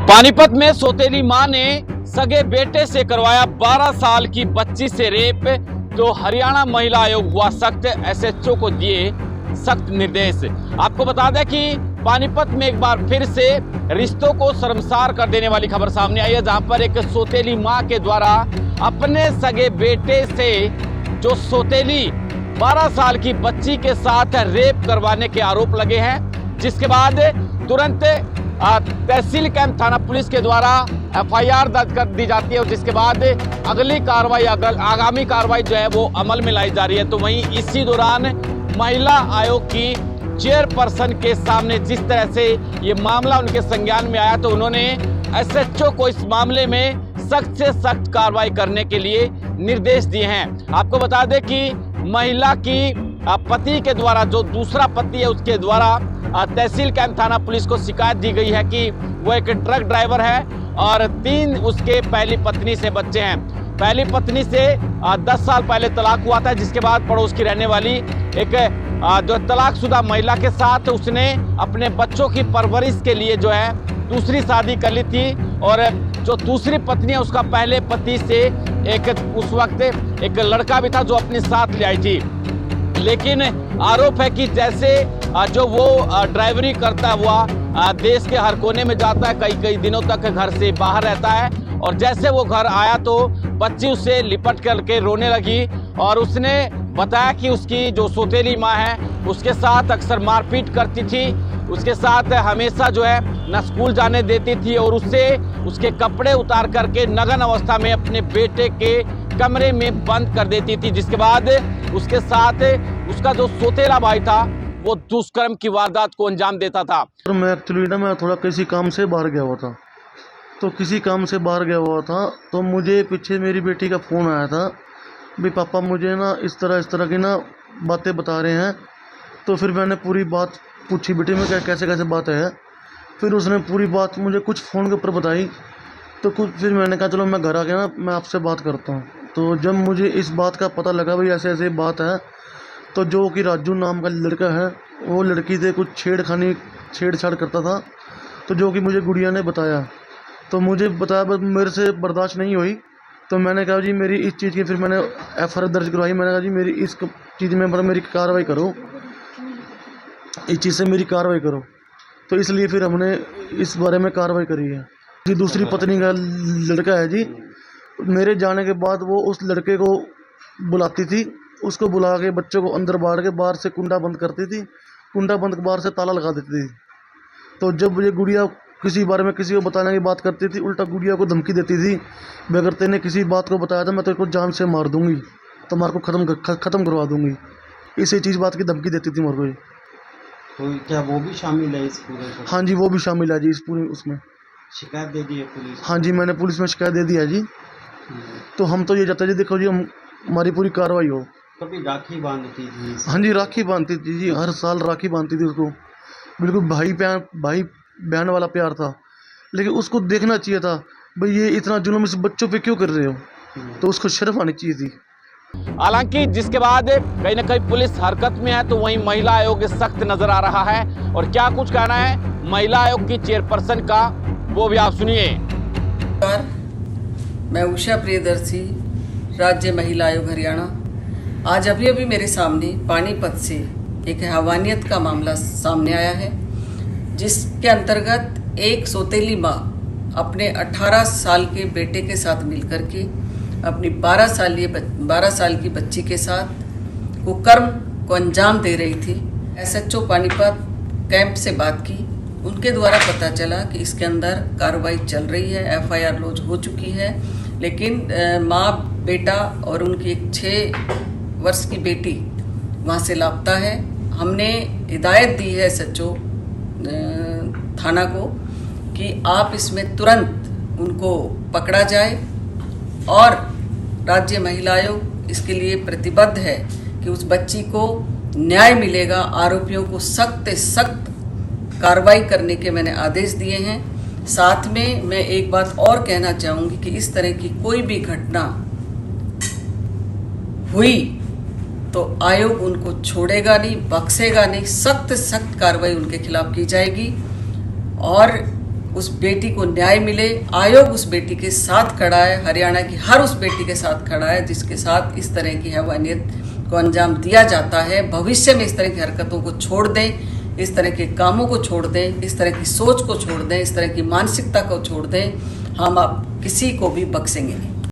पानीपत में सौतेली मां ने सगे बेटे से करवाया 12 साल की बच्ची से रेप, तो हरियाणा महिला आयोग हुआ सख्त, एसएचओ को दिए सख्त निर्देश। आपको बता दें कि पानीपत में एक बार फिर से रिश्तों को शर्मसार कर देने वाली खबर सामने आई है, जहां पर एक सौतेली मां के द्वारा अपने सगे बेटे से जो सौतेली 12 साल की बच्ची के साथ रेप करवाने के आरोप लगे हैं, जिसके बाद तुरंत तहसील कैंप थाना पुलिस के द्वारा एफआईआर दर्ज कर दी जाती है और जिसके बाद अगली कार्रवाई आगामी कार्रवाई जो है वो अमल में लाई जा रही है। तो वहीं इसी दौरान महिला आयोग की चेयरपर्सन के सामने जिस तरह से ये मामला उनके संज्ञान में आया, तो उन्होंने एसएचओ को इस मामले में सख्त से सख्त कार्रवाई करने के लिए निर्देश दिए हैं। आपको बता दें कि महिला की पति के द्वारा, जो दूसरा पति है उसके द्वारा तहसील कैंप थाना पुलिस को शिकायत दी गई है कि वो एक ट्रक ड्राइवर है और 3 उसके पहली पत्नी से बच्चे हैं। पहली पत्नी से 10 साल पहले तलाक हुआ था, जिसके बाद पड़ोस की रहने वाली एक जो तलाकशुदा महिला के साथ उसने अपने बच्चों की परवरिश के लिए जो है दूसरी शादी कर ली थी। और जो दूसरी पत्नी है उसका पहले पति से उस वक्त एक लड़का भी था जो अपने साथ ले आई थी। लेकिन आरोप है कि जैसे जो वो ड्राइवरी करता हुआ देश के हर कोने में जाता है, कई दिनों तक घर से बाहर रहता है, और जैसे वो घर आया तो बच्ची उससे लिपट करके रोने लगी और उसने बताया कि उसकी जो सौतेली माँ है उसके साथ अक्सर मारपीट करती थी, उसके साथ हमेशा जो है न स्कूल जाने देती थी और उससे उसके कपड़े उतार करके नग्न अवस्था में अपने बेटे के कमरे में बंद कर देती थी, जिसके बाद उसके साथ उसका जो सौतेला भाई था वो दुष्कर्म की वारदात को अंजाम देता था। मैं एक्चुअली मैं थोड़ा किसी काम से बाहर गया हुआ था, तो किसी काम से बाहर गया हुआ था तो मुझे पीछे मेरी बेटी का फ़ोन आया था, भाई पापा मुझे ना इस तरह की ना बातें बता रहे हैं। तो फिर मैंने पूरी बात पूछी, बेटी में कैसे बात है। फिर उसने पूरी बात मुझे कुछ फ़ोन के ऊपर बताई, तो कुछ फिर मैंने कहा चलो मैं घर आ गया ना, मैं आपसे बात करता हूँ। तो जब मुझे इस बात का पता लगा भाई ऐसे बात है, तो जो कि राजू नाम का लड़का है वो लड़की से कुछ छेड़छाड़ करता था, तो जो कि मुझे गुड़िया ने बताया। तो मुझे बताया, बस मेरे से बर्दाश्त नहीं हुई, तो मैंने कहा जी मेरी इस चीज़ की, फिर मैंने एफआईआर दर्ज करवाई। मैंने कहा जी मेरी इस चीज़ में मतलब मेरी कार्रवाई करो, इस चीज़ से मेरी कार्रवाई करो। तो इसलिए फिर हमने इस बारे में कार्रवाई करी है जी। दूसरी पत्नी का लड़का है जी, मेरे जाने के बाद वो उस लड़के को बुलाती थी, उसको बुला के बच्चों को अंदर बाढ़ के बाहर से कुंडा बंद करती थी, कुंडा बंद के बाहर से ताला लगा देती थी। तो जब ये गुड़िया किसी बारे में किसी को बताने की बात करती थी, उल्टा गुड़िया को धमकी देती थी, अगर तेने किसी बात को बताया था मैं तेरे को जान से मार दूंगी, तुम्हारे को ख़त्म करवा दूंगी, इसी चीज़ बात की धमकी देती थी मेरे को। तो क्या वो भी शामिल है इस पूरे? हाँ जी, वो भी शामिल है जी इस पूरी उसमें। शिकायत दे दी है पुलिस? हाँ जी, मैंने पुलिस में शिकायत दे दी है जी। तो हम तो ये चाहते हैं जी, देखो जी हमारी पूरी कार्रवाई हो। कभी राखी बांधती थी? हाँ जी, राखी बांधती थी जी, हर साल राखी बांधती थी उसको, बिल्कुल भाई बहन वाला प्यार था। लेकिन उसको देखना चाहिए था भाई ये इतना जुल्म इस बच्चों पे क्यों कर रहे हो, तो उसको शर्म आनी चाहिए थी। हालांकि जिसके बाद कहीं ना कहीं पुलिस हरकत में है, तो वहीं महिला आयोग सख्त नजर आ रहा है। और क्या कुछ कहना है महिला आयोग की चेयरपर्सन का, वो भी आप सुनिए। मैं उषा प्रियदर्शी, राज्य महिला आयोग हरियाणा। आज अभी मेरे सामने पानीपत से एक हैवानियत का मामला सामने आया है, जिसके अंतर्गत एक सौतेली माँ अपने 18 साल के बेटे के साथ मिलकर के अपनी 12 साल की बच्ची के साथ कुकर्म को अंजाम दे रही थी। एसएचओ पानीपत कैंप से बात की, उनके द्वारा पता चला कि इसके अंदर कार्रवाई चल रही है, एफआईआर लॉन्च हो चुकी है, लेकिन माँ बेटा और उनकी एक 6 वर्ष की बेटी वहाँ से लापता है। हमने हिदायत दी है एसएचओ थाना को कि आप इसमें तुरंत उनको पकड़ा जाए, और राज्य महिला आयोग इसके लिए प्रतिबद्ध है कि उस बच्ची को न्याय मिलेगा। आरोपियों को सख्त कार्रवाई करने के मैंने आदेश दिए हैं। साथ में मैं एक बात और कहना चाहूँगी कि इस तरह की कोई भी घटना हुई तो आयोग उनको छोड़ेगा नहीं, बख्शेगा नहीं, सख्त कार्रवाई उनके खिलाफ की जाएगी। और उस बेटी को न्याय मिले। आयोग उस बेटी के साथ खड़ा है, हरियाणा की हर उस बेटी के साथ खड़ा है जिसके साथ इस तरह की हैवानियत को अंजाम दिया जाता है। भविष्य में इस तरह की हरकतों को छोड़ दें, इस तरह के कामों को छोड़ दें, इस तरह की सोच को छोड़ दें, इस तरह की मानसिकता को छोड़ दें। हम अब किसी को भी बख्शेंगे नहीं।